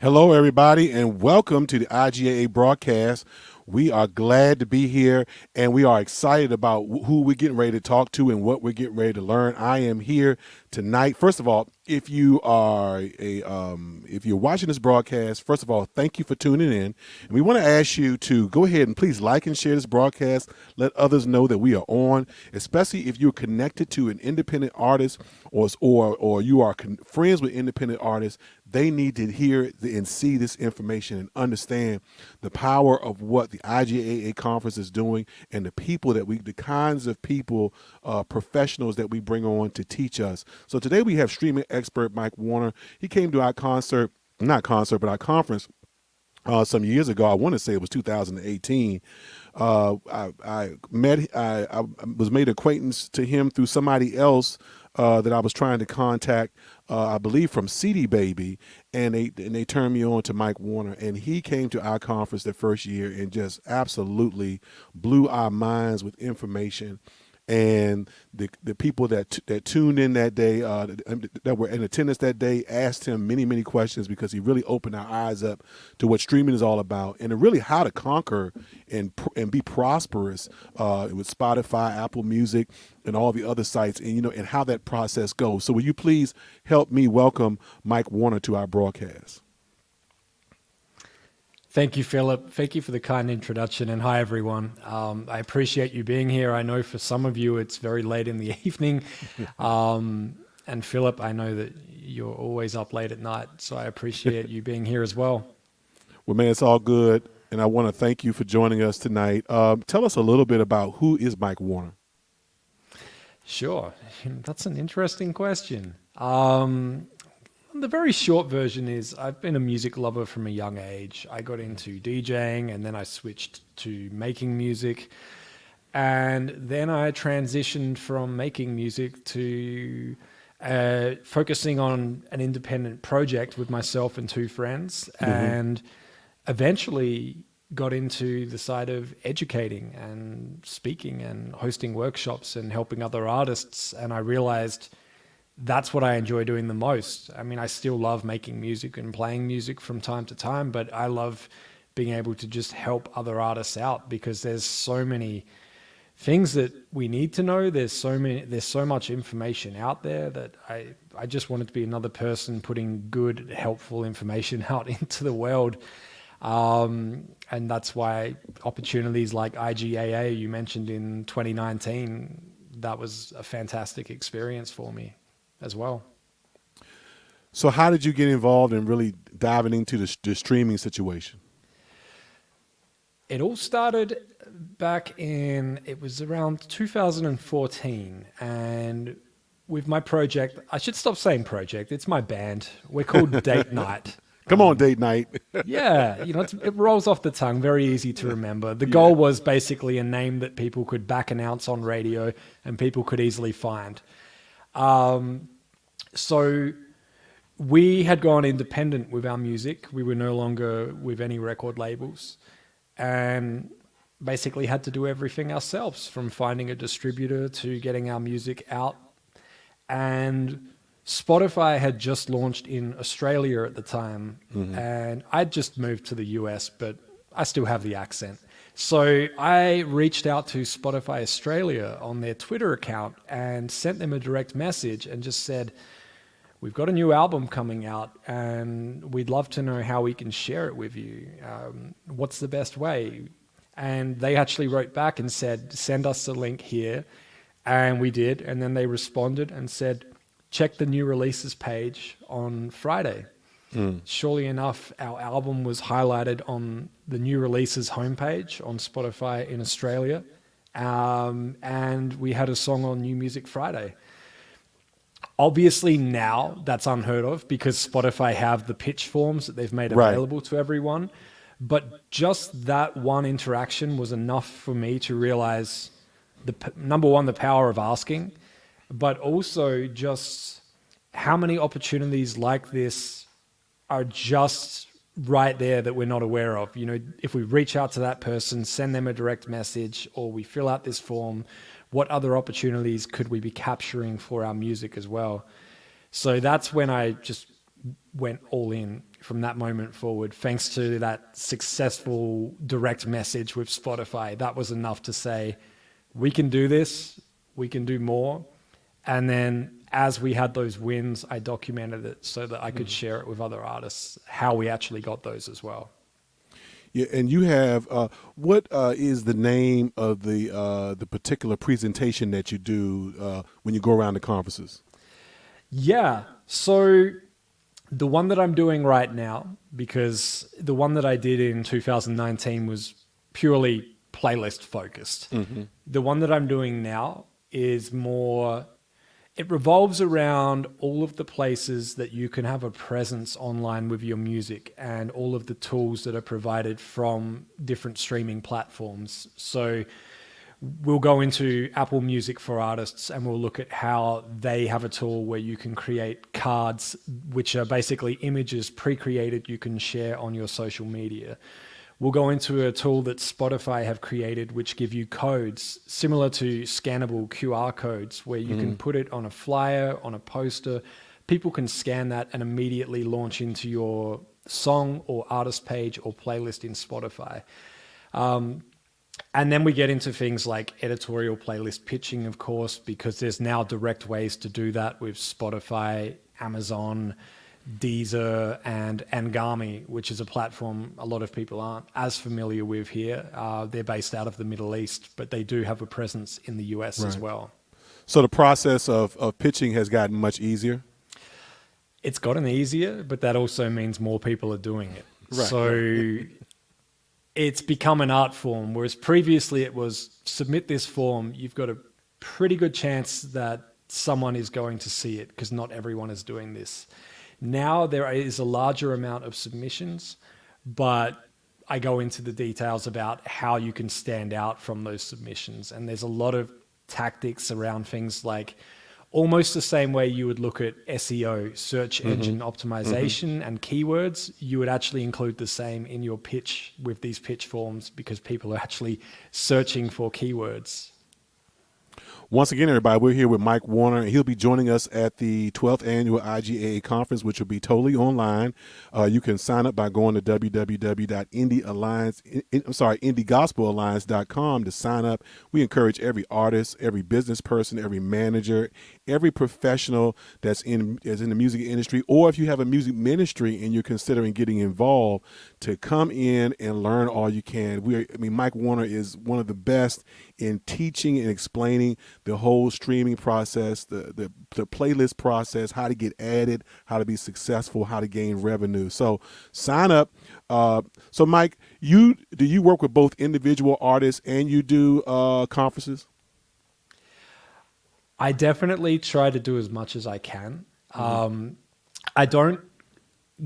Hello, everybody, and welcome to the IGA broadcast. We are glad to be here, and we are excited about who we're getting ready to talk to and what we're getting ready to learn. I am here tonight. First of all, if you're watching this broadcast, first of all, thank you for tuning in. And we want to ask you to go ahead and please like and share this broadcast. Let others know that we are on, especially if you're connected to an independent artist or you are friends with independent artists. They need to hear and see this information and understand the power of what the IGA Conference is doing and the kinds of people, professionals that we bring on to teach us. So today we have streaming expert Mike Warner. He came to our our conference some years ago. I want to say it was 2018. I was made acquaintance to him through somebody else that I was trying to contact, I believe from CD Baby, and they turned me on to Mike Warner, and he came to our conference the first year and just absolutely blew our minds with information. And the people that tuned in that day, that were in attendance that day, asked him many questions because he really opened our eyes up to what streaming is all about and really how to conquer and be prosperous with Spotify, Apple Music, and all the other sites, and how that process goes. So will you please help me welcome Mike Warner to our broadcast? Thank you, Philip. Thank you for the kind introduction, and hi, everyone. I appreciate you being here. I know for some of you it's very late in the evening. And Philip, I know that you're always up late at night, so I appreciate you being here as well. Well, man, it's all good, and I want to thank you for joining us tonight. Tell us a little bit about who is Mike Warner? Sure. That's an interesting question. The very short version is I've been a music lover from a young age. I got into DJing and then I switched to making music. And then I transitioned from making music to focusing on an independent project with myself and two friends, and eventually got into the side of educating and speaking and hosting workshops and helping other artists. And I realized that's what I enjoy doing the most. I mean, I still love making music and playing music from time to time, but I love being able to just help other artists out because there's so many things that we need to know. There's so much information out there that I just wanted to be another person putting good, helpful information out into the world. And that's why opportunities like IGAA you mentioned in 2019, that was a fantastic experience for me as well. So how did you get involved in really diving into the streaming situation? It all started back it was around 2014, and with my project, I should stop saying project, it's my band. We're called Date Night. Come on, Date Night. Yeah, it rolls off the tongue, very easy to remember. The goal was basically a name that people could back announce on radio and people could easily find. So we had gone independent with our music. We were no longer with any record labels and basically had to do everything ourselves, from finding a distributor to getting our music out. And Spotify had just launched in Australia at the time, and I'd just moved to the US, but I still have the accent. So I reached out to Spotify Australia on their Twitter account and sent them a direct message and just said, we've got a new album coming out and we'd love to know how we can share it with you. What's the best way? And they actually wrote back and said, send us the link here. And we did. And then they responded and said, check the new releases page on Friday. Surely enough, our album was highlighted on the new releases homepage on Spotify in Australia. And we had a song on New Music Friday. Obviously now that's unheard of because Spotify have the pitch forms that they've made available to everyone. But just that one interaction was enough for me to realize number one, the power of asking, but also just how many opportunities like this are just right there that we're not aware of. If we reach out to that person, send them a direct message, or we fill out this form, what other opportunities could we be capturing for our music as well? So that's when I just went all in from that moment forward. Thanks to that successful direct message with Spotify, that was enough to say, we can do this, we can do more. And then as we had those wins, I documented it so that I could share it with other artists, how we actually got those as well. Yeah, and you have what is the name of the particular presentation that you do when you go around the conferences? Yeah. So the one that I'm doing right now, because the one that I did in 2019 was purely playlist focused. The one that I'm doing now is more, it revolves around all of the places that you can have a presence online with your music and all of the tools that are provided from different streaming platforms. So we'll go into Apple Music for Artists and we'll look at how they have a tool where you can create cards, which are basically images pre-created you can share on your social media. We'll go into a tool that Spotify have created, which give you codes similar to scannable QR codes, where you can put it on a flyer, on a poster. People can scan that and immediately launch into your song or artist page or playlist in Spotify. And then we get into things like editorial playlist pitching, of course, because there's now direct ways to do that with Spotify, Amazon, Deezer, and Angami, which is a platform a lot of people aren't as familiar with here. They're based out of the Middle East, but they do have a presence in the US as well. So the process of pitching has gotten much easier? It's gotten easier, but that also means more people are doing it. So it's become an art form, whereas previously it was submit this form, you've got a pretty good chance that someone is going to see it because not everyone is doing this. Now there is a larger amount of submissions, but I go into the details about how you can stand out from those submissions. And there's a lot of tactics around things like almost the same way you would look at SEO, search engine optimization, and keywords, you would actually include the same in your pitch with these pitch forms because people are actually searching for keywords. Once again, everybody, we're here with Mike Warner, and he'll be joining us at the 12th annual IGA Conference, which will be totally online. You can sign up by going to indiegospelalliance.com to sign up. We encourage every artist, every business person, every manager, every professional that's in the music industry, or if you have a music ministry and you're considering getting involved, to come in and learn all you can. Mike Warner is one of the best in teaching and explaining the whole streaming process, the playlist process, how to get added, how to be successful, how to gain revenue. So sign up. So Mike, do you work with both individual artists and you do conferences? I definitely try to do as much as I can. I don't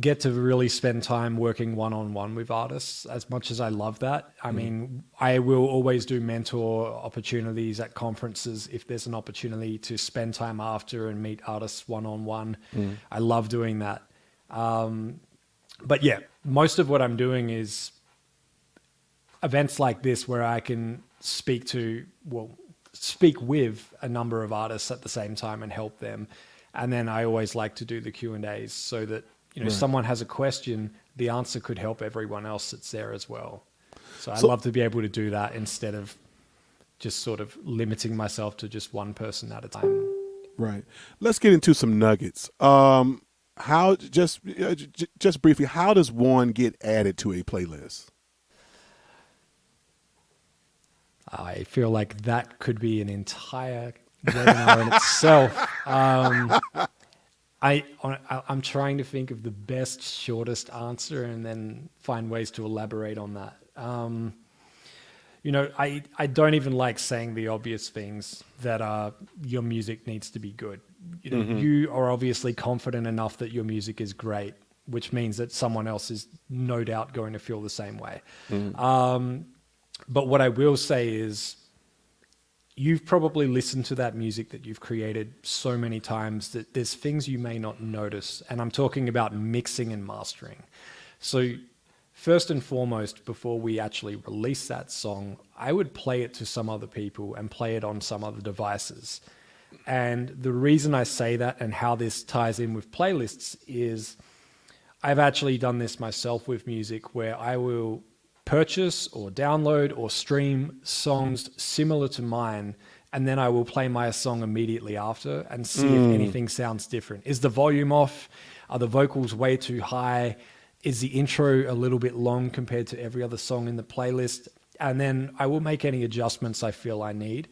get to really spend time working one-on-one with artists as much as I love that. I mean, I will always do mentor opportunities at conferences if there's an opportunity to spend time after and meet artists one-on-one. I love doing that. But yeah, most of what I'm doing is events like this where I can speak with a number of artists at the same time and help them. And then I always like to do the Q&As so that someone has a question, the answer could help everyone else that's there as well. So I love to be able to do that instead of just sort of limiting myself to just one person at a time. Right. Let's get into some nuggets. Just briefly, how does one get added to a playlist? I feel like that could be an entire webinar in itself. I'm trying to think of the best, shortest answer and then find ways to elaborate on that. I don't even like saying the obvious things that your music needs to be good. You are obviously confident enough that your music is great, which means that someone else is no doubt going to feel the same way. But what I will say is you've probably listened to that music that you've created so many times that there's things you may not notice. And I'm talking about mixing and mastering. So first and foremost, before we actually release that song, I would play it to some other people and play it on some other devices. And the reason I say that and how this ties in with playlists is I've actually done this myself with music, where I will purchase or download or stream songs similar to mine, and then I will play my song immediately after and see if anything sounds different. Is the volume off? Are the vocals way too high? Is the intro a little bit long compared to every other song in the playlist? And then I will make any adjustments I feel I need.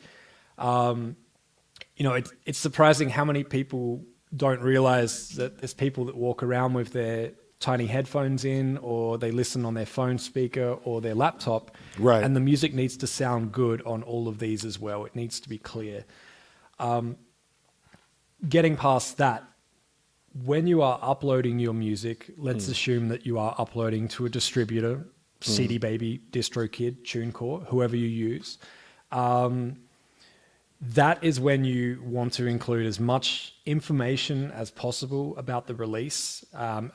It's surprising how many people don't realize that there's people that walk around with their tiny headphones in, or they listen on their phone speaker or their laptop. Right. And the music needs to sound good on all of these as well. It needs to be clear. Getting past that, when you are uploading your music, let's assume that you are uploading to a distributor, CD Baby, DistroKid, TuneCore, whoever you use. That is when you want to include as much information as possible about the release,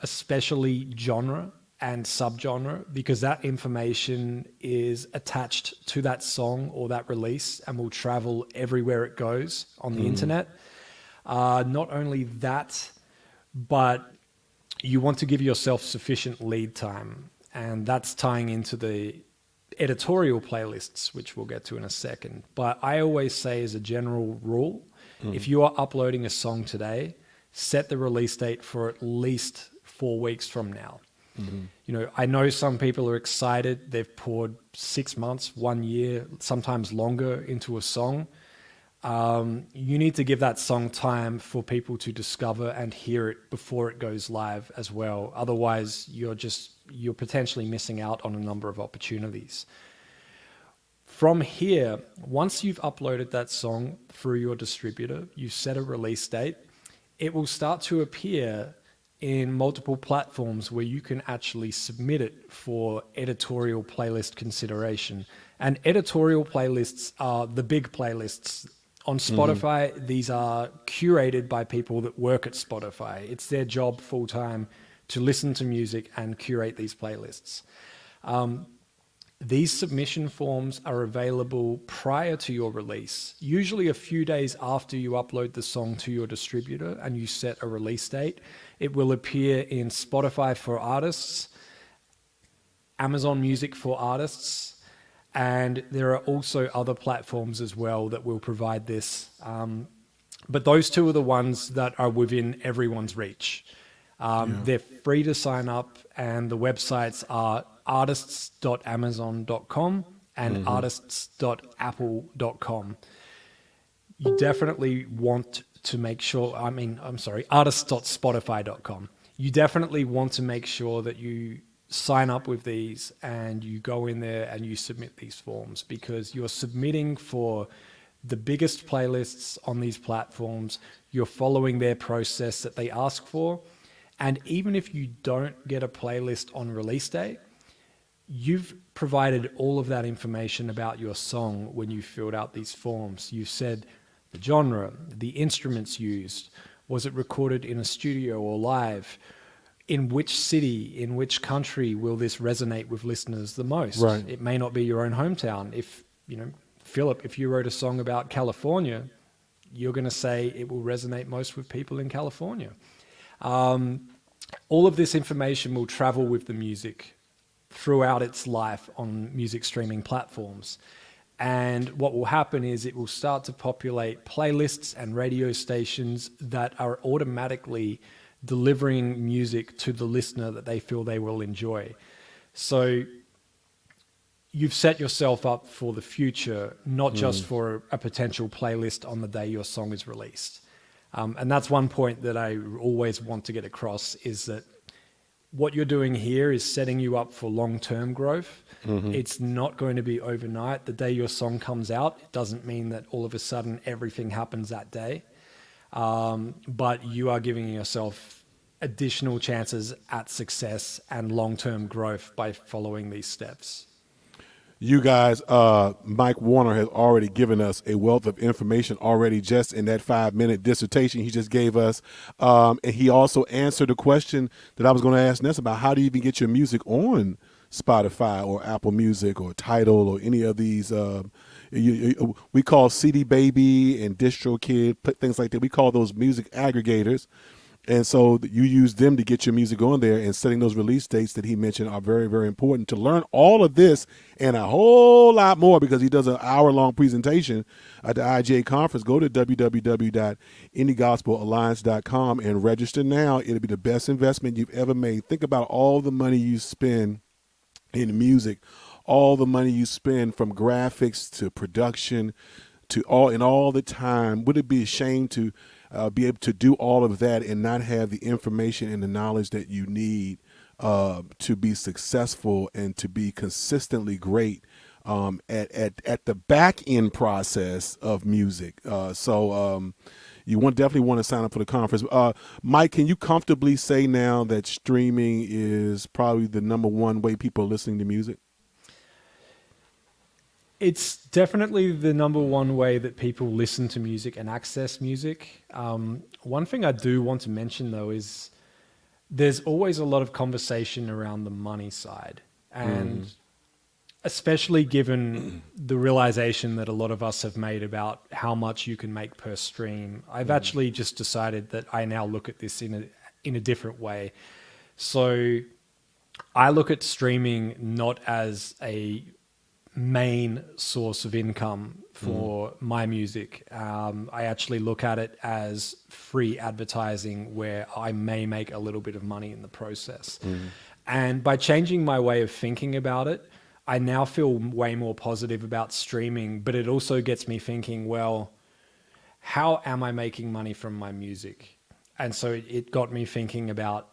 especially genre and subgenre, because that information is attached to that song or that release and will travel everywhere it goes on the internet. Not only that, but you want to give yourself sufficient lead time, and that's tying into the editorial playlists, which we'll get to in a second. But I always say, as a general rule, if you are uploading a song today, set the release date for at least 4 weeks from now. I know some people are excited. They've poured 6 months, 1 year, sometimes longer into a song. You need to give that song time for people to discover and hear it before it goes live as well. Otherwise, you're potentially missing out on a number of opportunities. From here, once you've uploaded that song through your distributor, you set a release date, it will start to appear in multiple platforms where you can actually submit it for editorial playlist consideration. And editorial playlists are the big playlists. On Spotify, these are curated by people that work at Spotify. It's their job full-time to listen to music and curate these playlists. These submission forms are available prior to your release, usually a few days after you upload the song to your distributor and you set a release date. It will appear in Spotify for artists, Amazon Music for artists, and there are also other platforms as well that will provide this. But those two are the ones that are within everyone's reach. They're free to sign up, and the websites are artists.amazon.com and artists.apple.com. You definitely want to make sure, artists.spotify.com. You definitely want to make sure that you sign up with these and you go in there and you submit these forms, because you're submitting for the biggest playlists on these platforms. You're following their process that they ask for. And even if you don't get a playlist on release day, you've provided all of that information about your song when you filled out these forms. You've said the genre, the instruments used, was it recorded in a studio or live? In which city, in which country will this resonate with listeners the most? Right. It may not be your own hometown. If, Philip, if you wrote a song about California, you're going to say it will resonate most with people in California. All of this information will travel with the music throughout its life on music streaming platforms. And what will happen is it will start to populate playlists and radio stations that are automatically delivering music to the listener that they feel they will enjoy. So you've set yourself up for the future, not just for a potential playlist on the day your song is released. And that's one point that I always want to get across, is that what you're doing here is setting you up for long-term growth. It's not going to be overnight. The day your song comes out, it doesn't mean that all of a sudden everything happens that day. But you are giving yourself additional chances at success and long-term growth by following these steps. You guys, Mike Warner has already given us a wealth of information already just in that 5-minute dissertation he just gave us. And he also answered a question that I was going to ask Ness about: how do you even get your music on Spotify or Apple Music or Tidal or any of these. We call CD Baby and DistroKid, things like that. We call those music aggregators. And so you use them to get your music on there, and setting those release dates that he mentioned are very, very important. To learn all of this and a whole lot more, because he does an hour-long presentation at the IGA Conference, go to www.indiegospelalliance.com and register now. It'll be the best investment you've ever made. Think about all the money you spend in music, all the money you spend from graphics to production to all the time. Would it be a shame to be able to do all of that and not have the information and the knowledge that you need to be successful and to be consistently great at the back end process of music? You definitely want to sign up for the conference. Mike, can you comfortably say now that streaming is probably the number one way people are listening to music? It's definitely the number one way that people listen to music and access music. One thing I do want to mention, though, is there's always a lot of conversation around the money side. And especially given the realization that a lot of us have made about how much you can make per stream, I've actually just decided that I now look at this in a different way. So I look at streaming not as a main source of income for my music. I actually look at it as free advertising where I may make a little bit of money in the process. And by changing my way of thinking about it, I now feel way more positive about streaming, but it also gets me thinking, well, how am I making money from my music? And so it got me thinking about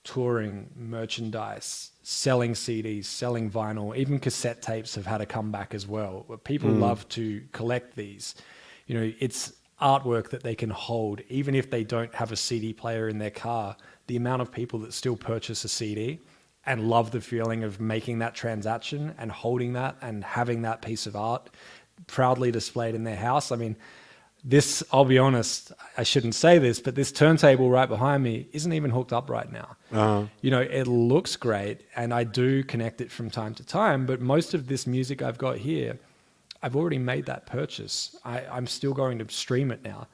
touring, merchandise, selling CDs, selling vinyl, even cassette tapes have had a comeback as well. People love to collect these. You know, it's artwork that they can hold, even if they don't have a CD player in their car. The amount of people that still purchase a CD and love the feeling of making that transaction and holding that and having that piece of art proudly displayed in their house. I mean, this, I'll be honest, I shouldn't say this, but this turntable right behind me isn't even hooked up right now. You know, it looks great and I do connect it from time to time, but most of this music I've got here, I've already made that purchase. I'm still going to stream it now.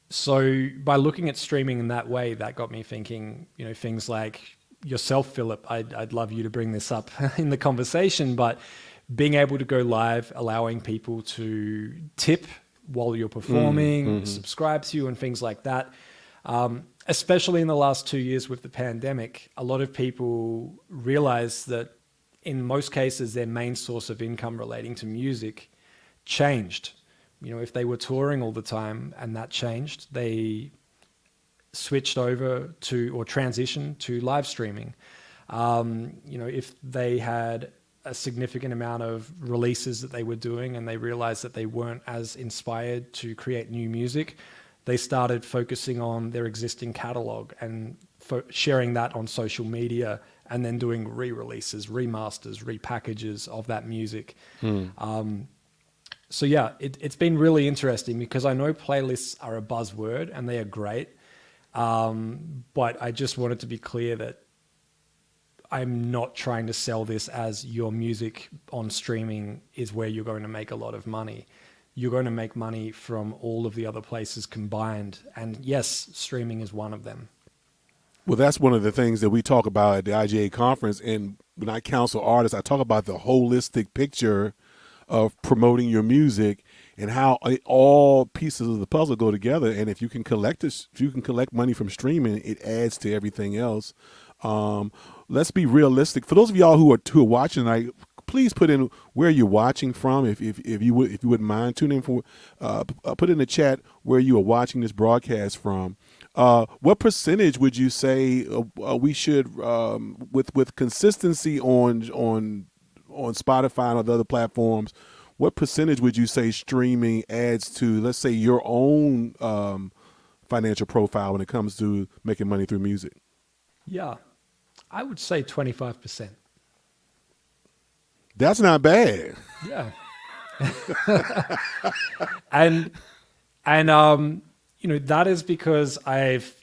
So by looking at streaming in that way, that got me thinking, you know, things like yourself, Philip, I'd love you to bring this up in the conversation, but being able to go live, allowing people to tip while you're performing, subscribe to you and things like that. Especially in the last 2 years with the pandemic, a lot of people realize that in most cases, their main source of income relating to music changed. You know, if they were touring all the time and that changed, they switched over to or transitioned to live streaming. You know, if they had a significant amount of releases that they were doing and they realized that they weren't as inspired to create new music, they started focusing on their existing catalog and sharing that on social media and then doing re-releases, remasters, repackages of that music. So yeah, it's been really interesting because I know playlists are a buzzword and they are great. But I just wanted to be clear that I'm not trying to sell this as your music on streaming is where you're going to make a lot of money. You're going to make money from all of the other places combined. And yes, streaming is one of them. Well, that's one of the things that we talk about at the IGA conference. And when I counsel artists, I talk about the holistic picture of promoting your music and how all pieces of the puzzle go together. And if you can collect this, if you can collect money from streaming, it adds to everything else. Let's be realistic. For those of y'all who are watching tonight, please put in where you're watching from. If you wouldn't mind, tune in for. Put in the chat where you are watching this broadcast from. What percentage would you say we should, with consistency on Spotify and other platforms? What percentage would you say streaming adds to, let's say, your own financial profile when it comes to making money through music? Yeah, I would say 25%. That's not bad. Yeah. and you know, that is because I've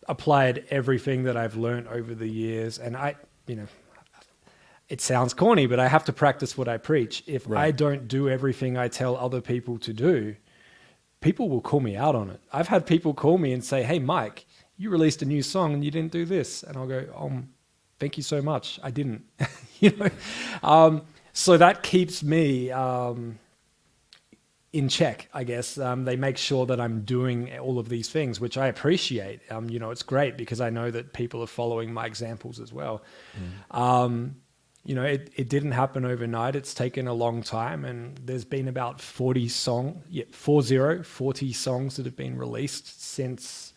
applied everything that I've learned over the years. And you know, it sounds corny, but I have to practice what I preach. If Right. I don't do everything I tell other people to do, people will call me out on it. I've had people call me and say, "Hey, Mike, you released a new song and you didn't do this." And I'll go, thank you so much. I didn't, you know? So that keeps me in check, I guess. They make sure that I'm doing all of these things, which I appreciate. You know, it's great because I know that people are following my examples as well. You know, it didn't happen overnight. It's taken a long time, and there's been about 40 songs that have been released since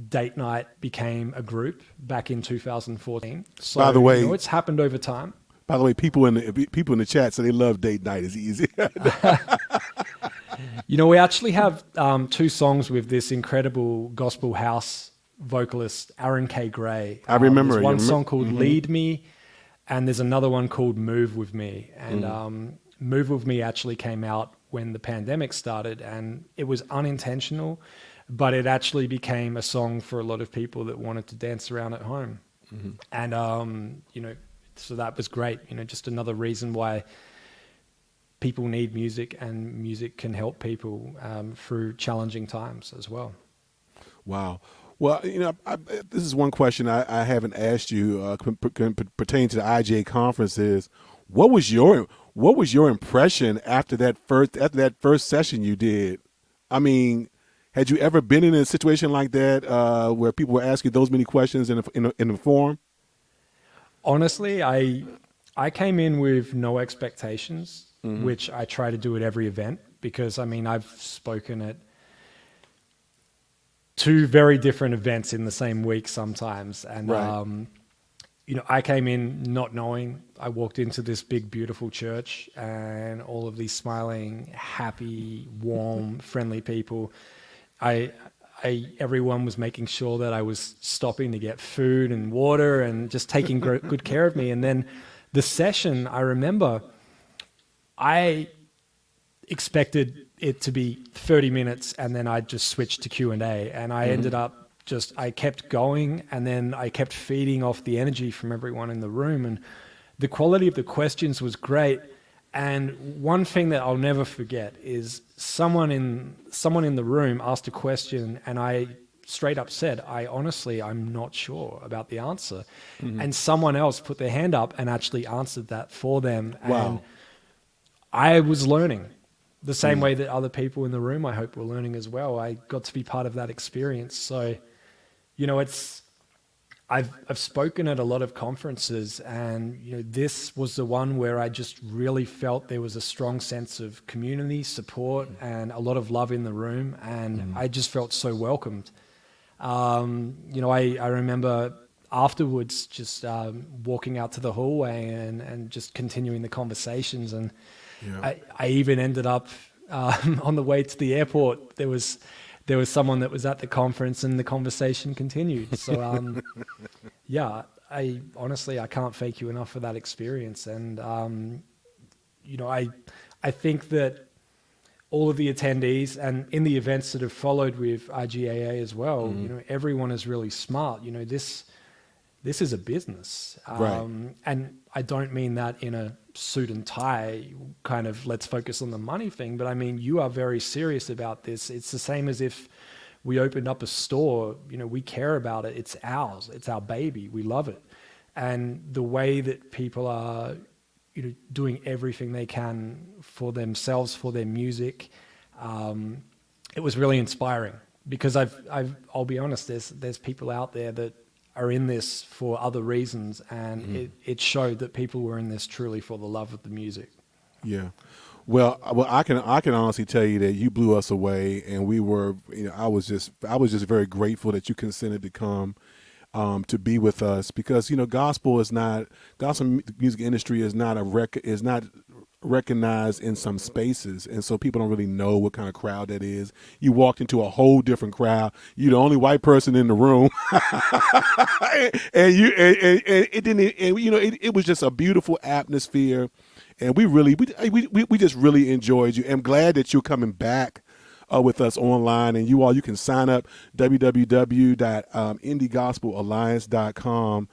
Date Night became a group back in 2014. So, By the way, you know, it's happened over time. By the way, people in the chat say they love Date Night. It's easy. You know, we actually have 2 songs with this incredible gospel house vocalist, Aaron K. Gray. I remember. There's one song called Lead Me, and there's another one called Move With Me. And Move With Me actually came out when the pandemic started, and it was unintentional, but it actually became a song for a lot of people that wanted to dance around at home. And, you know, so that was great. You know, just another reason why people need music, and music can help people through challenging times as well. Wow. Well, you know, this is one question I haven't asked you pertaining to the IGA conference is, what was your impression after that first session you did? I mean, had you ever been in a situation like that where people were asking those many questions in a forum? Honestly, I came in with no expectations, which I try to do at every event, because I mean, I've spoken at 2 very different events in the same week sometimes. And, Right. You know, I came in not knowing. I walked into this big, beautiful church, and all of these smiling, happy, warm, friendly people. Everyone was making sure that I was stopping to get food and water and just taking good care of me. And then the session, I remember, I expected it to be 30 minutes and then I'd just switch to Q&A. And I ended up I kept going, and then I kept feeding off the energy from everyone in the room. And the quality of the questions was great. And one thing that I'll never forget is someone in the room asked a question, and I straight up said, I'm not sure about the answer. And someone else put their hand up and actually answered that for them. Wow. And I was learning the same way that other people in the room, I hope, were learning as well. I got to be part of that experience. So, you know, I've spoken at a lot of conferences, and you know, this was the one where I just really felt there was a strong sense of community support and a lot of love in the room, and I just felt so welcomed. You know, I remember afterwards just walking out to the hallway and just continuing the conversations, and I even ended up on the way to the airport. There was someone that was at the conference, and the conversation continued. So, yeah, I can't thank you enough for that experience. And, you know, I think that all of the attendees, and in the events that have followed with IGAA as well, you know, everyone is really smart. You know, this is a business. Right. And I don't mean that in a suit and tie kind of let's focus on the money thing, but I mean, you are very serious about this. It's the same as if we opened up a store. You know, we care about it. It's ours. It's our baby. We love it. And the way that people are, you know, doing everything they can for themselves, for their music, it was really inspiring, because I'll be honest, there's people out there that are in this for other reasons, and it showed that people were in this truly for the love of the music. Yeah. Well, I can honestly tell you that you blew us away, and we were, you know, I was just very grateful that you consented to come to be with us, because, you know, gospel music industry is not recognized in some spaces, and so people don't really know what kind of crowd that is. You walked into a whole different crowd. You're the only white person in the room, and it didn't. And, you know, it was just a beautiful atmosphere, and we just really enjoyed you. I'm glad that you're coming back with us online. And you can sign up www.indiegospelalliance.com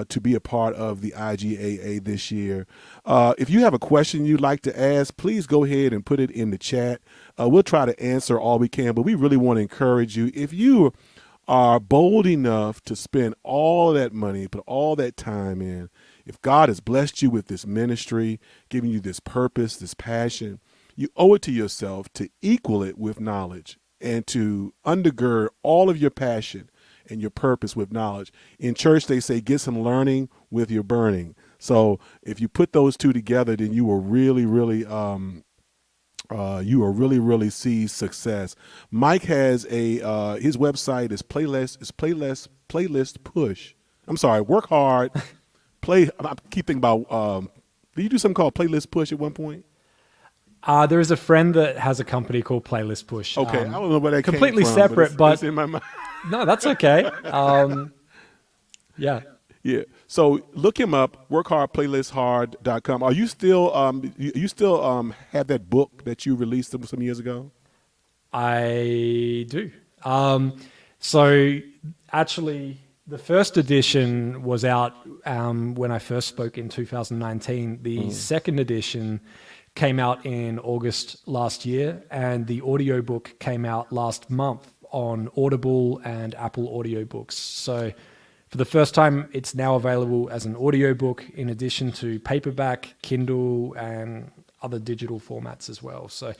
to be a part of the IGAA this year. If you have a question you'd like to ask, please go ahead and put it in the chat. We'll try to answer all we can, but we really want to encourage you. If you are bold enough to spend all that money, put all that time in, if God has blessed you with this ministry, giving you this purpose, this passion, you owe it to yourself to equal it with knowledge and to undergird all of your passion and your purpose with knowledge. In church, they say, get some learning with your burning. So if you put those two together, then you will really, really really see success. Mike has his website is playlist push. I'm sorry, work hard, play. I keep thinking about. Did you do something called Playlist Push at one point? There is a friend that has a company called Playlist Push. Okay, I don't know where that completely came from, separate, but it's in my mind. No, that's okay. Yeah. Yeah. So look him up, workhardplaylist.com. Are you still have that book that you released some years ago? I do. So actually, the first edition was out when I first spoke in 2019. The second edition came out in August last year, and the audiobook came out last month on Audible and Apple audiobooks. So for the first time, it's now available as an audiobook in addition to paperback, Kindle, and other digital formats as well. So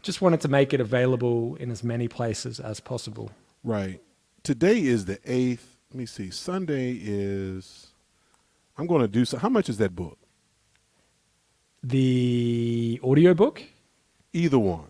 just wanted to make it available in as many places as possible. Right. Today is the 8th. Let me see. Sunday is, I'm going to do so. How much is that book? The audiobook? Either one.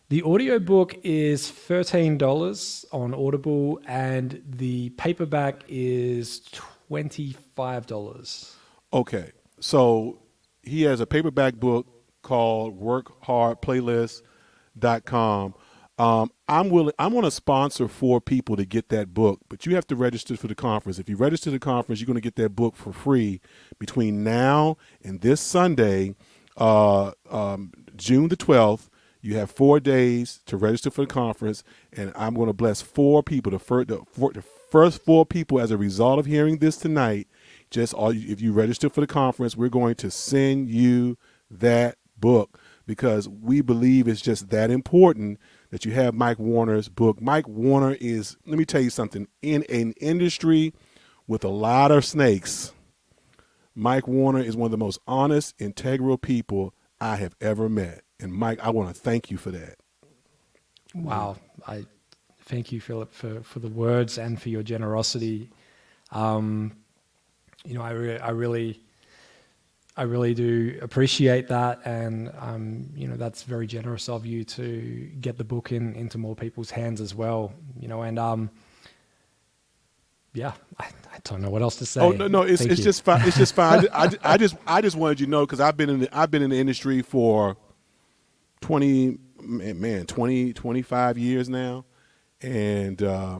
The audiobook is $13 on Audible, and the paperback is $25. Okay. So he has a paperback book called workhardplaylist.com. I'm going to sponsor 4 people to get that book, but you have to register for the conference. If you register the conference, you're going to get that book for free between now and this Sunday, June the 12th. You have 4 days to register for the conference, and I'm going to bless 4 people. The first 4 people, as a result of hearing this tonight, if you register for the conference, we're going to send you that book, because we believe it's just that important that you have Mike Warner's book. Mike Warner is, let me tell you something, in an industry with a lot of snakes, Mike Warner is one of the most honest, integral people I have ever met. And Mike, I want to thank you for that. Wow. I thank you, Philip, for the words and for your generosity. I really do appreciate that. And, that's very generous of you to get the book into more people's hands as well, and, yeah, I don't know what else to say. Oh no, it's just fine. It's just fine. I just wanted you to know, because I've been in the industry for 25 years now, and I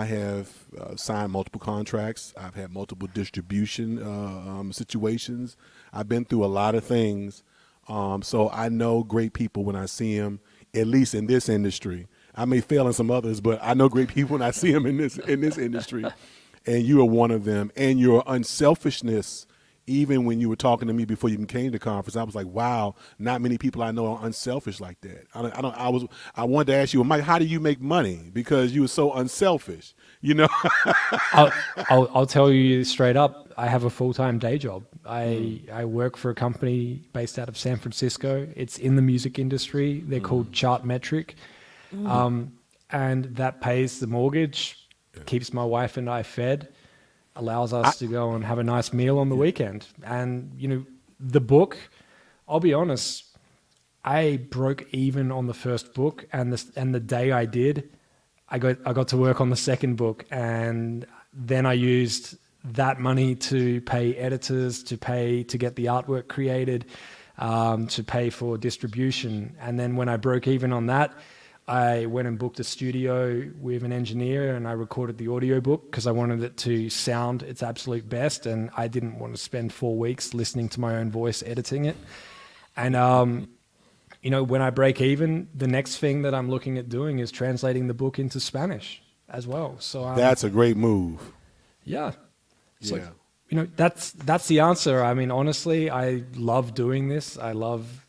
have signed multiple contracts. I've had multiple distribution situations. I've been through a lot of things, so I know great people when I see them. At least in this industry, I may fail in some others, but I know great people when I see them in this industry, and you are one of them. And your unselfishness, even when you were talking to me before you even came to the conference, I was like, wow, not many people I know are unselfish like that. I wanted to ask you, well, Mike, how do you make money? Because you were so unselfish, I'll tell you straight up, I have a full-time day job. I work for a company based out of San Francisco. It's in the music industry. They're called Chartmetric. And that pays the mortgage, keeps my wife and I fed, allows us to go and have a nice meal on the weekend. And, the book, I'll be honest, I broke even on the first book, and the day I did, I got to work on the second book, and then I used that money to pay editors, to get the artwork created, to pay for distribution. And then when I broke even on that, I went and booked a studio with an engineer, and I recorded the audiobook because I wanted it to sound its absolute best, and I didn't want to spend 4 weeks listening to my own voice editing it. And when I break even, the next thing that I'm looking at doing is translating the book into Spanish as well. So That's a great move. yeah. So, Yeah. that's the answer. I mean, honestly, I love doing this. I love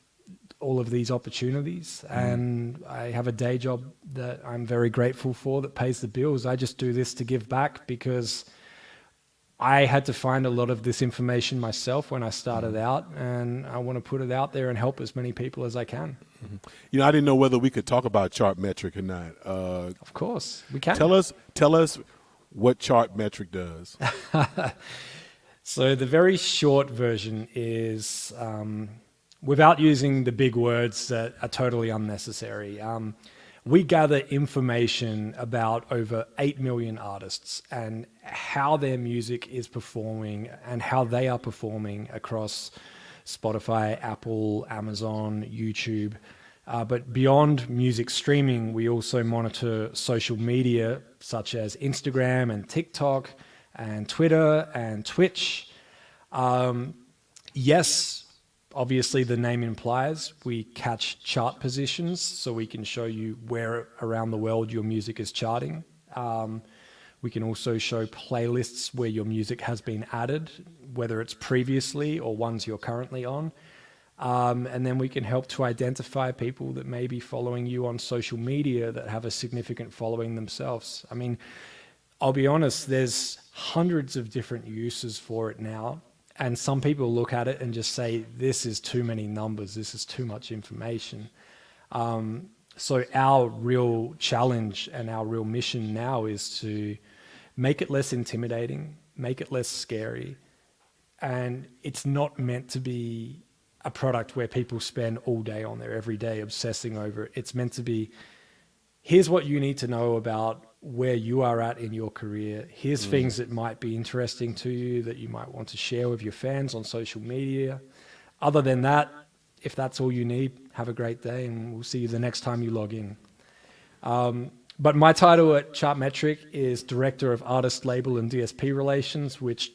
all of these opportunities, and I have a day job that I'm very grateful for that pays the bills. I just do this to give back because I had to find a lot of this information myself when I started out, and I want to put it out there and help as many people as I can. I didn't know whether we could talk about Chartmetric or not. Of course, we can. Tell us what Chartmetric does. So the very short version is, without using the big words that are totally unnecessary, we gather information about over 8 million artists and how their music is performing and how they are performing across Spotify, Apple, Amazon, YouTube. But beyond music streaming, we also monitor social media such as Instagram and TikTok and Twitter and Twitch. Yes, obviously the name implies we catch chart positions, so we can show you where around the world your music is charting. We can also show playlists where your music has been added, whether it's previously or ones you're currently on. And then we can help to identify people that may be following you on social media that have a significant following themselves. I mean, I'll be honest, there's hundreds of different uses for it now. And some people look at it and just say, this is too many numbers, this is too much information. So our real challenge and our real mission now is to make it less intimidating, make it less scary. And it's not meant to be a product where people spend all day on there, every day, obsessing over it. It's meant to be, here's what you need to know about where you are at in your career. Here's things that might be interesting to you that you might want to share with your fans on social media. Other than that, if that's all you need, have a great day, and we'll see you the next time you log in. But my title at Chartmetric is Director of Artist, Label, and DSP Relations, which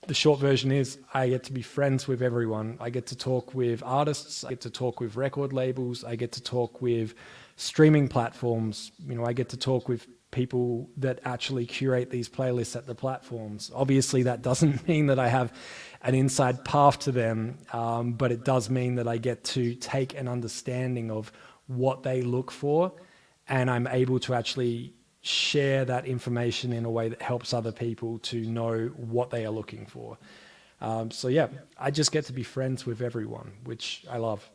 the short version is I get to be friends with everyone. I get to talk with artists, I get to talk with record labels, I get to talk with streaming platforms. I get to talk with people that actually curate these playlists at the platforms. Obviously, that doesn't mean that I have an inside path to them, but it does mean that I get to take an understanding of what they look for, and I'm able to actually share that information in a way that helps other people to know what they are looking for. So yeah, I just get to be friends with everyone, which I love.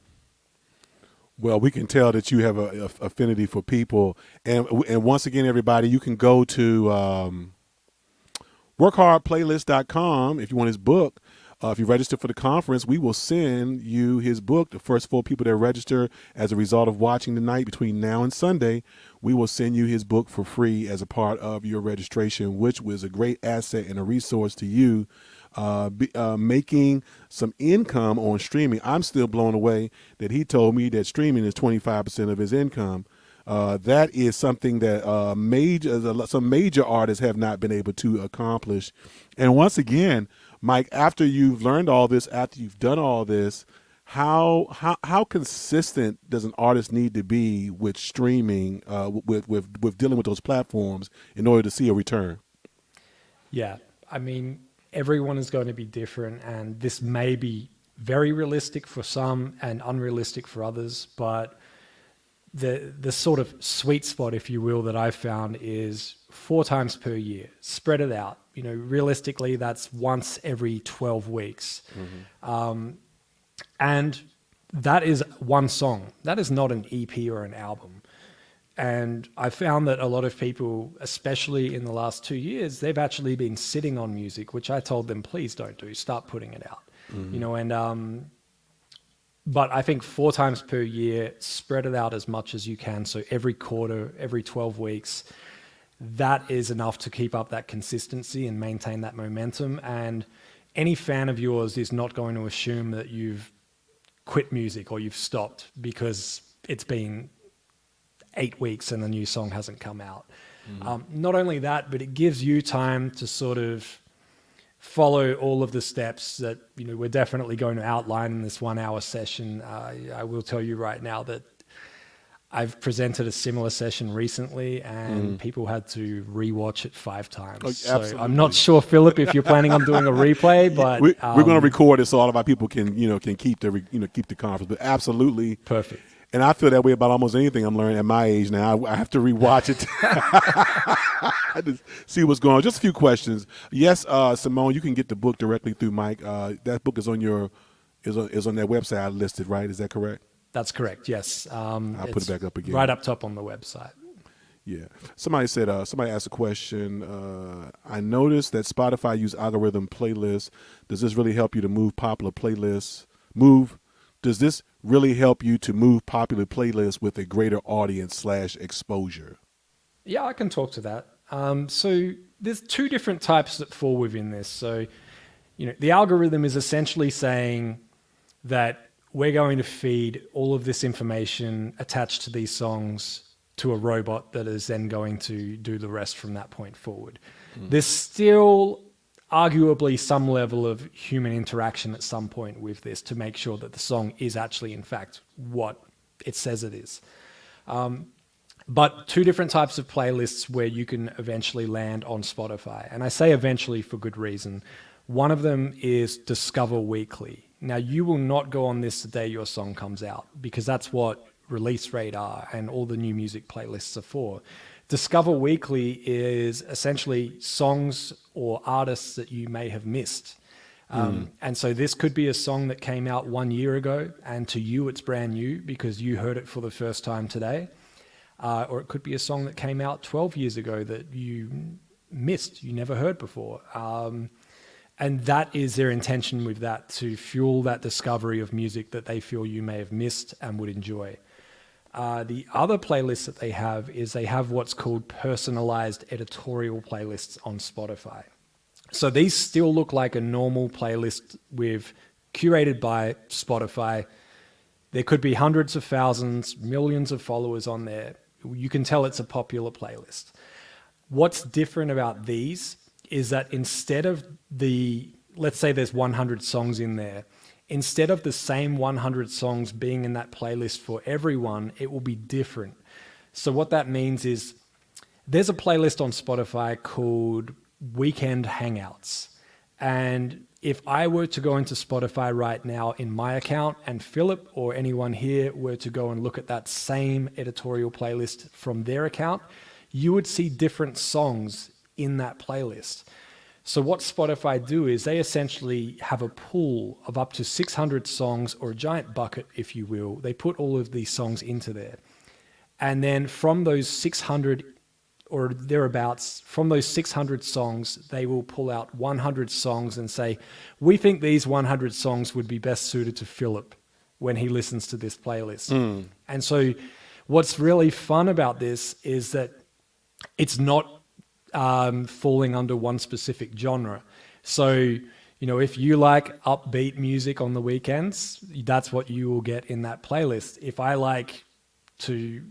Well, we can tell that you have a affinity for people, and once again, everybody, you can go to workhardplaylist.com if you want his book. If you register for the conference, we will send you his book. The first 4 people that register as a result of watching tonight between now and Sunday, we will send you his book for free as a part of your registration, which was a great asset and a resource to you. Making some income on streaming. I'm still blown away that he told me that streaming is 25% of his income. That is something that some major artists have not been able to accomplish. And once again, Mike, after you've learned all this, after you've done all this, how consistent does an artist need to be with streaming, with dealing with those platforms in order to see a return? Yeah, I mean, everyone is going to be different, and this may be very realistic for some and unrealistic for others, but the sort of sweet spot, if you will, that I've found is 4 times per year. Spread it out. Realistically, that's once every 12 weeks. And that is one song. That is not an EP or an album. And I found that a lot of people, especially in the last 2 years, they've actually been sitting on music, which I told them, please don't do, start putting it out. But I think 4 times per year, spread it out as much as you can. So every quarter, every 12 weeks, that is enough to keep up that consistency and maintain that momentum. And any fan of yours is not going to assume that you've quit music or you've stopped because it's been 8 weeks and a new song hasn't come out. Not only that, but it gives you time to sort of follow all of the steps that we're definitely going to outline in this 1 hour session. I will tell you right now that I've presented a similar session recently, and people had to rewatch it 5 times. Oh, so absolutely. I'm not sure, Philip, if you're planning on doing a replay, but we're going to record it so all of our people can keep the conference. But absolutely perfect. And I feel that way about almost anything I'm learning at my age now. I have to rewatch it to see what's going on. Just a few questions. Yes, Simone, you can get the book directly through Mike. That book is on is on that website I listed, right? Is that correct? That's correct. Yes. I'll put it back up again. Right up top on the website. Yeah. Somebody asked a question. I noticed that Spotify use algorithm playlists. Does this really help you to move popular playlists? Does this really help you to move popular playlists with a greater audience / exposure? Yeah, I can talk to that. So there's 2 different types that fall within this. So, the algorithm is essentially saying that we're going to feed all of this information attached to these songs to a robot that is then going to do the rest from that point forward. There's still arguably some level of human interaction at some point with this to make sure that the song is actually, in fact, what it says it is. But 2 different types of playlists where you can eventually land on Spotify. And I say eventually for good reason. One of them is Discover Weekly. Now, you will not go on this the day your song comes out, because that's what Release Radar and all the new music playlists are for. Discover Weekly is essentially songs or artists that you may have missed. And so this could be a song that came out 1 year ago, and to you it's brand new because you heard it for the first time today. Or it could be a song that came out 12 years ago that you missed, you never heard before. And that is their intention with that, to fuel that discovery of music that they feel you may have missed and would enjoy. The other playlist that they have what's called personalized editorial playlists on Spotify. So these still look like a normal playlist curated by Spotify. There could be hundreds of thousands, millions of followers on there. You can tell it's a popular playlist. What's different about these is that instead of let's say there's 100 songs in there, instead of the same 100 songs being in that playlist for everyone, it will be different. So what that means is there's a playlist on Spotify called Weekend Hangouts. And if I were to go into Spotify right now in my account, and Philip or anyone here were to go and look at that same editorial playlist from their account, you would see different songs in that playlist. So what Spotify do is they essentially have a pool of up to 600 songs, or a giant bucket, if you will. They put all of these songs into there. And then from those 600 or thereabouts, from those 600 songs, they will pull out 100 songs and say, we think these 100 songs would be best suited to Philip when he listens to this playlist. And so what's really fun about this is that it's not falling under one specific genre. So, if you like upbeat music on the weekends, that's what you will get in that playlist. If I like to,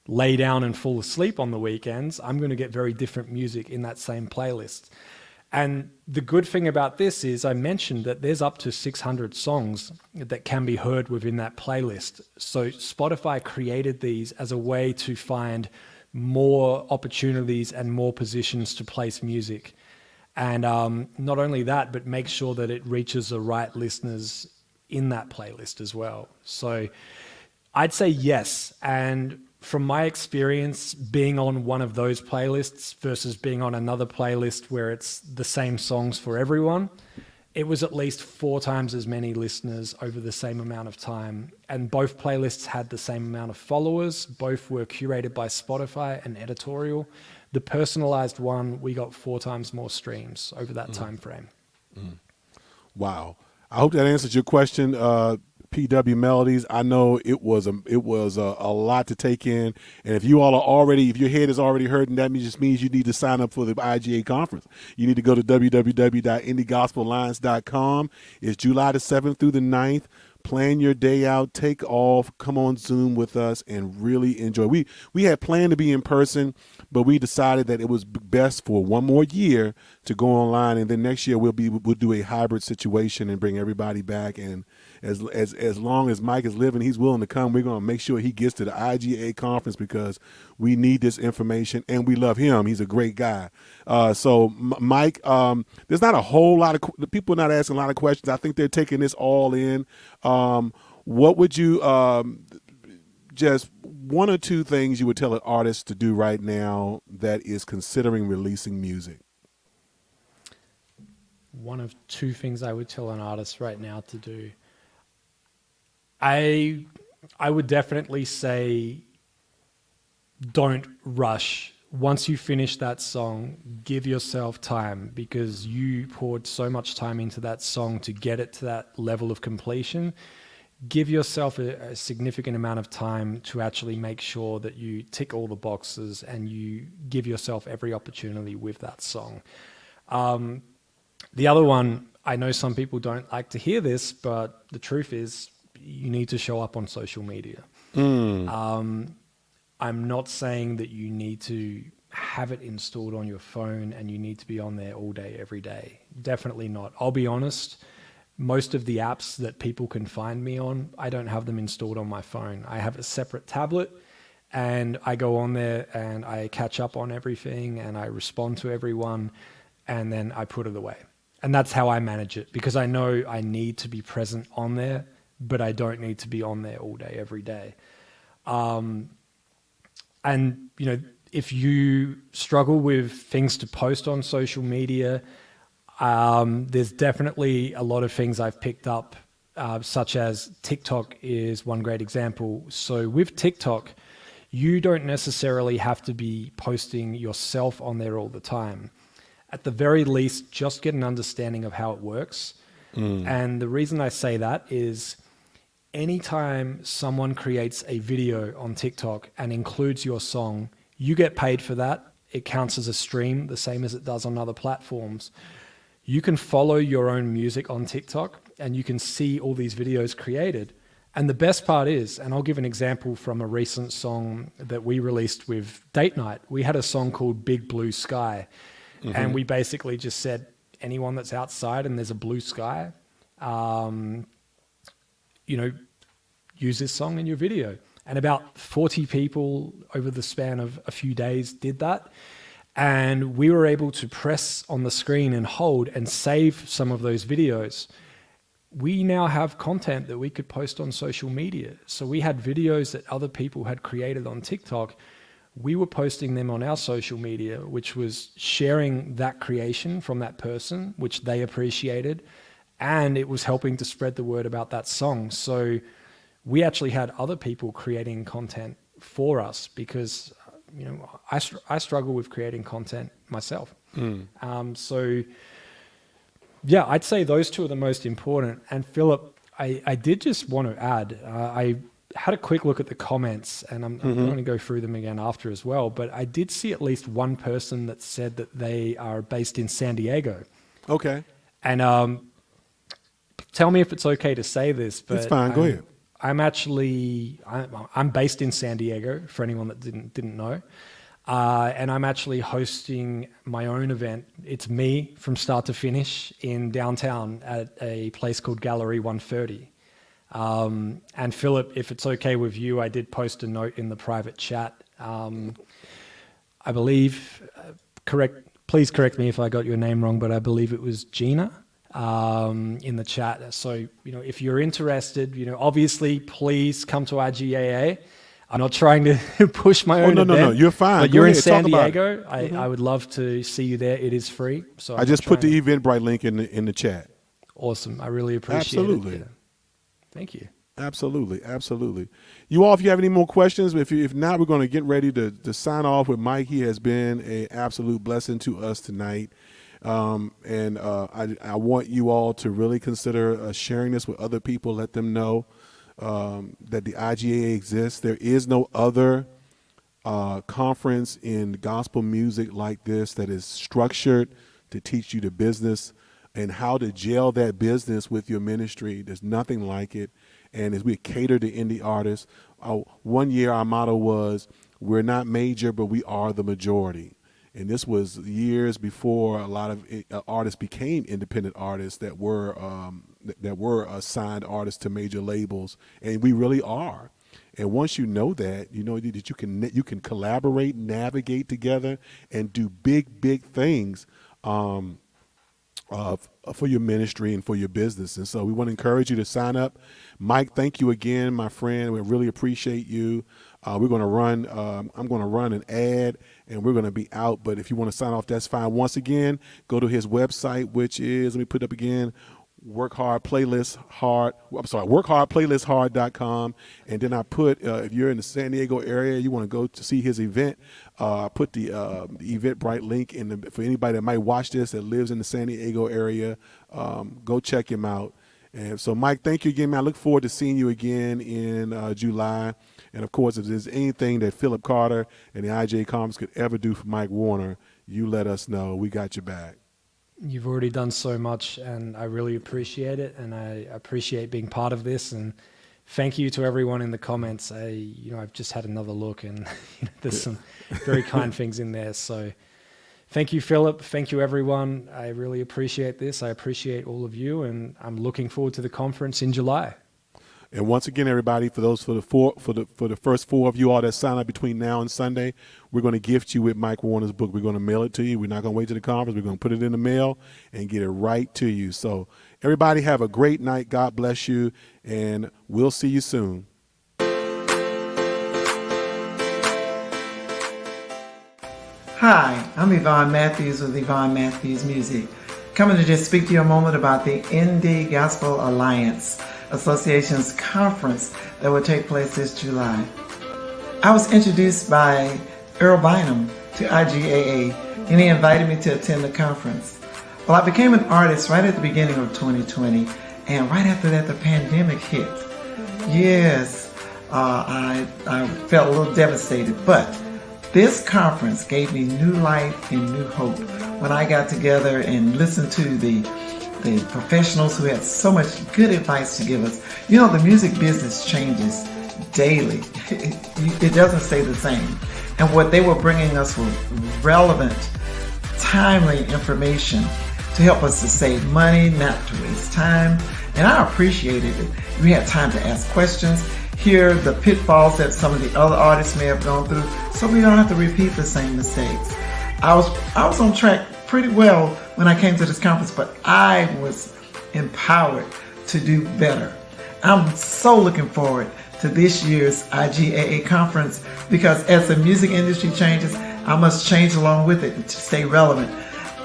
lay down and fall asleep on the weekends, I'm going to get very different music in that same playlist. And the good thing about this is I mentioned that there's up to 600 songs that can be heard within that playlist. So Spotify created these as a way to find more opportunities and more positions to place music. And not only that, but make sure that it reaches the right listeners in that playlist as well. So I'd say yes. And from my experience, being on one of those playlists versus being on another playlist where it's the same songs for everyone, it was at least 4 times as many listeners over the same amount of time. And both playlists had the same amount of followers. Both were curated by Spotify and editorial. The personalized one, we got 4 times more streams over that time frame. Wow. I hope that answers your question, PW Melodies. I know it was a lot to take in, and if you all are if your head is already hurting, that just means you need to sign up for the IGA conference. You need to go to www.indiegospellions.com. It's July the 7th through the 9th. Plan your day out, take off, come on Zoom with us, and really enjoy. We had planned to be in person, but we decided that it was best for one more year to go online, and then next year we'll do a hybrid situation and bring everybody back. And as long as Mike is living, he's willing to come. We're going to make sure he gets to the IGA conference because we need this information, and we love him. He's a great guy. Mike, there's not a whole lot of people are not asking a lot of questions. I think they're taking this all in. What would you just one or two things you would tell an artist to do right now that is considering releasing music? One of two things I would tell an artist right now to do. I would definitely say don't rush. Once you finish that song, give yourself time, because you poured so much time into that song to get it to that level of completion. Give yourself a significant amount of time to actually make sure that you tick all the boxes and you give yourself every opportunity with that song. The other one, I know some people don't like to hear this, but the truth is you need to show up on social media. I'm not saying that you need to have it installed on your phone and you need to be on there all day, every day. Definitely not. I'll be honest, most of the apps that people can find me on, I don't have them installed on my phone. I have a separate tablet and I go on there and I catch up on everything and I respond to everyone and then I put it away. And that's how I manage it, because I know I need to be present on there, but I don't need to be on there all day, every day. And, you know, if you struggle with things to post on social media, there's definitely a lot of things I've picked up, such as TikTok is one great example. So with TikTok, you don't necessarily have to be posting yourself on there all the time. At the very least, just get an understanding of how it works. And the reason I say that is anytime someone creates a video on TikTok and includes your song, you get paid for that. It counts as a stream, the same as it does on other platforms. You can follow your own music on TikTok and you can see all these videos created. And the best part is, and I'll give an example from a recent song that we released with Date Night. We had a song called Big Blue Sky. And we basically just said, anyone that's outside and there's a blue sky, you know, use this song in your video. And about 40 people over the span of a few days did that. And we were able to press on the screen and hold and save some of those videos. We now have content that we could post on social media. So we had videos that other people had created on TikTok. We were posting them on our social media, which was sharing that creation from that person, which they appreciated. And it was helping to spread the word about that song. So we actually had other people creating content for us because, you know, I struggle with creating content myself. So yeah, I'd say those two are the most important. And Philip, I did just want to add, I had a quick look at the comments and I'm going to go through them again after as well. But I did see at least one person that said that they are based in San Diego. Okay. And tell me if it's okay to say this, but it's fine. Go ahead. I'm based in San Diego for anyone that didn't know. And I'm actually hosting my own event. It's me from start to finish in downtown at a place called Gallery 130. And Philip, if it's okay with you, I did post a note in the private chat. I believe, please correct me if I got your name wrong, but I believe it was Gina in the chat. So, you know, if you're interested, you know, obviously please come to IGAA. I'm not trying to push my own event. No, you're fine. But Go you're ahead, in San talk about it. Just I would love to see you there. It is free. So I just put the Eventbrite link in the chat. Awesome. I really appreciate Absolutely. it. Yeah. Thank you. Absolutely. You all, if you have any more questions, if not, we're going to get ready to sign off with Mike. He has been an absolute blessing to us tonight. And I want you all to really consider sharing this with other people. Let them know that the IGA exists. There is no other conference in gospel music like this that is structured to teach you the business and how to gel that business with your ministry. There's nothing like it. And as we cater to indie artists, 1 year our motto was, we're not major, but we are the majority. And this was years before a lot of artists became independent artists that were signed artists to major labels, and we really are. And once you know that, you know that you can collaborate, navigate together, and do big things for your ministry and for your business. And so we want to encourage you to sign up. Mike, thank you again, my friend. We really appreciate you. We're going to run, I'm going to run an ad and we're going to be out. But if you want to sign off, that's fine. Once again, go to his website, which is, let me put it up again, workhardplaylist.hard.com. And then I put, if you're in the San Diego area, you want to go to see his event, put the Eventbrite link for anybody that might watch this that lives in the San Diego area. Go check him out. And so, Mike, thank you again, man. I look forward to seeing you again in July. And, of course, if there's anything that Philip Carter and the IGA Conference could ever do for Mike Warner, you let us know. We got your back. You've already done so much, and I really appreciate it, and I appreciate being part of this. And thank you to everyone in the comments. I've just had another look, and there's some very kind things in there. So thank you, Philip. Thank you, everyone. I really appreciate this. I appreciate all of you, and I'm looking forward to the conference in July. And once again, everybody, for the first 4 of you all that sign up between now and Sunday, we're going to gift you with Mike Warner's book. We're going to mail it to you. We're not going to wait to the conference. We're going to put it in the mail and get it right to you. So everybody have a great night. God bless you, and we'll see you soon. Hi, I'm Yvonne Matthews with Yvonne Matthews Music, coming to just speak to you a moment about the Indie Gospel Alliance Association's conference that will take place this July. I was introduced by Earl Bynum to IGAA, and he invited me to attend the conference. Well, I became an artist right at the beginning of 2020, and right after that, the pandemic hit. Yes, I felt a little devastated, but this conference gave me new life and new hope when I got together and listened to the professionals who had so much good advice to give us. You know, the music business changes daily. It doesn't stay the same. And what they were bringing us was relevant, timely information to help us to save money, not to waste time. And I appreciated it. We had time to ask questions, hear the pitfalls that some of the other artists may have gone through, so we don't have to repeat the same mistakes. I was on track pretty well when I came to this conference, but I was empowered to do better. I'm so looking forward to this year's IGAA conference, because as the music industry changes, I must change along with it to stay relevant.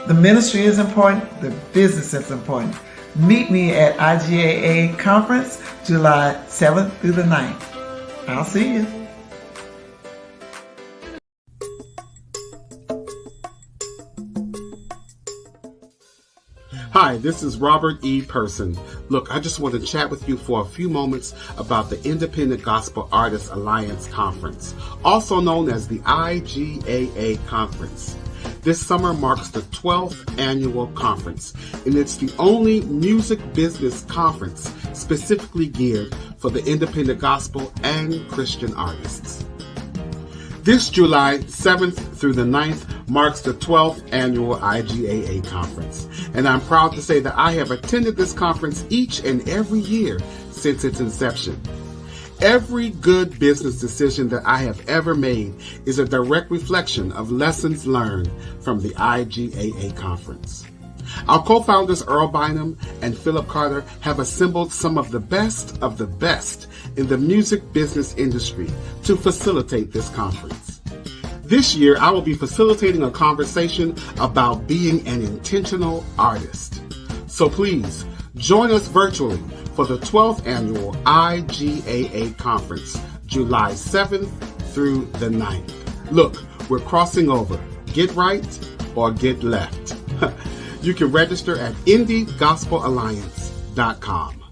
The ministry is important, the business is important. Meet me at IGAA Conference, July 7th through the 9th. I'll see you. Hi, this is Robert E. Person. Look, I just want to chat with you for a few moments about the Independent Gospel Artists Alliance Conference, also known as the IGAA Conference. This summer marks the 12th annual conference, and it's the only music business conference specifically geared for the independent gospel and Christian artists. This July 7th through the 9th marks the 12th annual IGAA conference, and I'm proud to say that I have attended this conference each and every year since its inception. Every good business decision that I have ever made is a direct reflection of lessons learned from the IGAA conference. Our co-founders Earl Bynum and Philip Carter have assembled some of the best in the music business industry to facilitate this conference. This year, I will be facilitating a conversation about being an intentional artist. So please, join us virtually for the 12th annual IGAA conference, July 7th through the 9th. Look, we're crossing over. Get right or get left. You can register at indiegospelalliance.com.